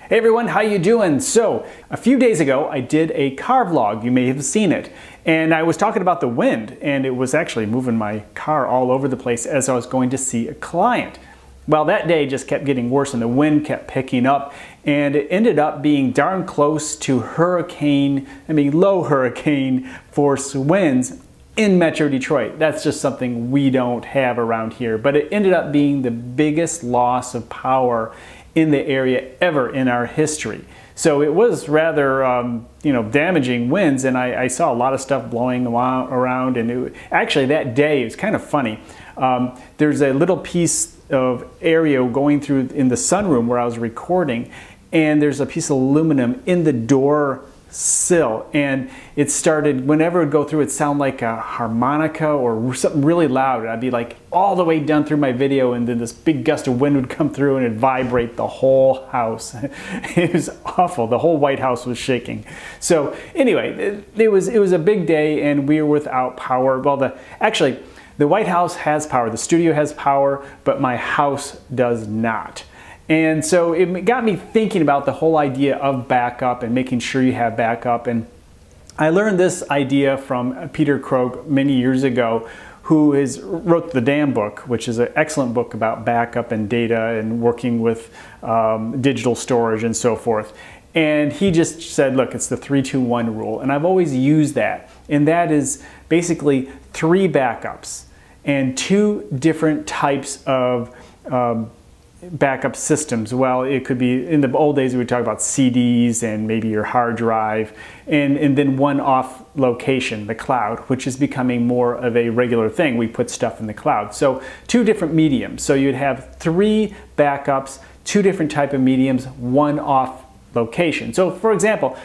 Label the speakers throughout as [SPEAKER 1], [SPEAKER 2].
[SPEAKER 1] Hey everyone, how you doing? So, a few days ago I did a car vlog, you may have seen it, and I was talking about the wind, and it was actually moving my car all over the place as I was going to see a client. Well, that day just kept getting worse and the wind kept picking up, and it ended up being darn close to low hurricane force winds in Metro Detroit. That's just something we don't have around here, but it ended up being the biggest loss of power in the area ever in our history. So it was rather damaging winds, and I saw a lot of stuff blowing around, and actually that day, it was kind of funny. There's a little piece of area going through in the sunroom where I was recording, and there's a piece of aluminum in the door sill, and it started, whenever it would go through, it sounded like a harmonica or something really loud, and I'd be like all the way down through my video, and then this big gust of wind would come through and it'd vibrate the whole house. It was awful. The whole White House was shaking. So anyway, it was a big day, and we were without power. Well, actually the White House has power, the studio has power, but my house does not. And so it got me thinking about the whole idea of backup and making sure you have backup. And I learned this idea from Peter Krogh many years ago, who wrote the Dam book, which is an excellent book about backup and data and working with digital storage and so forth. And he just said, look, it's the 3-2-1 rule. And I've always used that. And that is basically 3 backups and 2 different types of backup systems. Well, it could be, in the old days we would talk about CDs and maybe your hard drive, and then one off location, the cloud, which is becoming more of a regular thing. We put stuff in the cloud. So 2 different mediums. So you'd have 3 backups, 2 different type of mediums, one off location. So for example,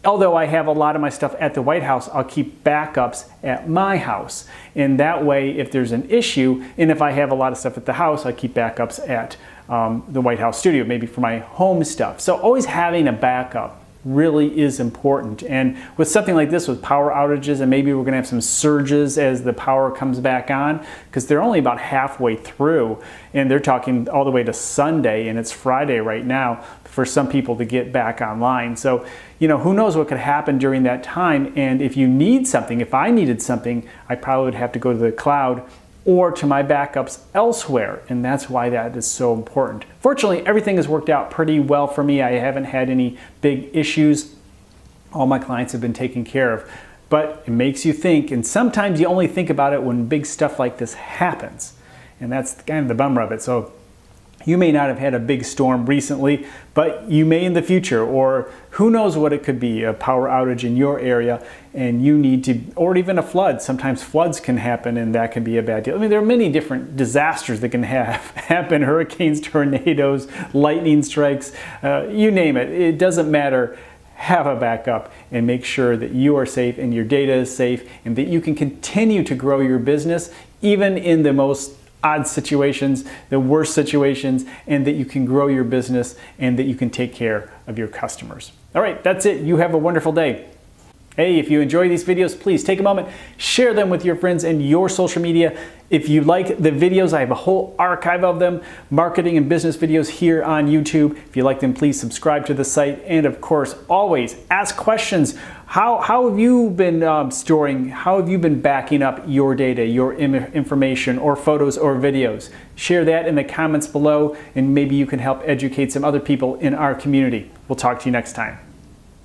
[SPEAKER 1] although I have a lot of my stuff at the White House, I'll keep backups at my house. And that way, if there's an issue, and if I have a lot of stuff at the house, I keep backups at the White House studio, maybe for my home stuff. So always having a backup really is important. And with something like this, with power outages, and maybe we're gonna have some surges as the power comes back on, because they're only about halfway through, and they're talking all the way to Sunday, and it's Friday right now for some people to get back online. So, who knows what could happen during that time. And if you need something, if I needed something, I probably would have to go to the cloud or to my backups elsewhere, and that's why that is so important. Fortunately, everything has worked out pretty well for me. I haven't had any big issues. All my clients have been taken care of. But it makes you think, and sometimes you only think about it when big stuff like this happens, and that's kind of the bummer of it. So you may not have had a big storm recently, but you may in the future, or who knows what it could be, a power outage in your area, and you need to, or even a flood. Sometimes floods can happen, and that can be a bad deal. I mean, there are many different disasters that can happen, hurricanes, tornadoes, lightning strikes, you name it. It doesn't matter. Have a backup and make sure that you are safe and your data is safe, and that you can continue to grow your business even in the most odd situations, the worst situations, and that you can grow your business and that you can take care of your customers. All right, that's it. You have a wonderful day. Hey, if you enjoy these videos, please take a moment, share them with your friends and your social media. If you like the videos, I have a whole archive of them, marketing and business videos here on YouTube. If you like them, please subscribe to the site. And of course, always ask questions. How have you been storing, how have you been backing up your data, your information, or photos or videos? Share that in the comments below, and maybe you can help educate some other people in our community. We'll talk to you next time.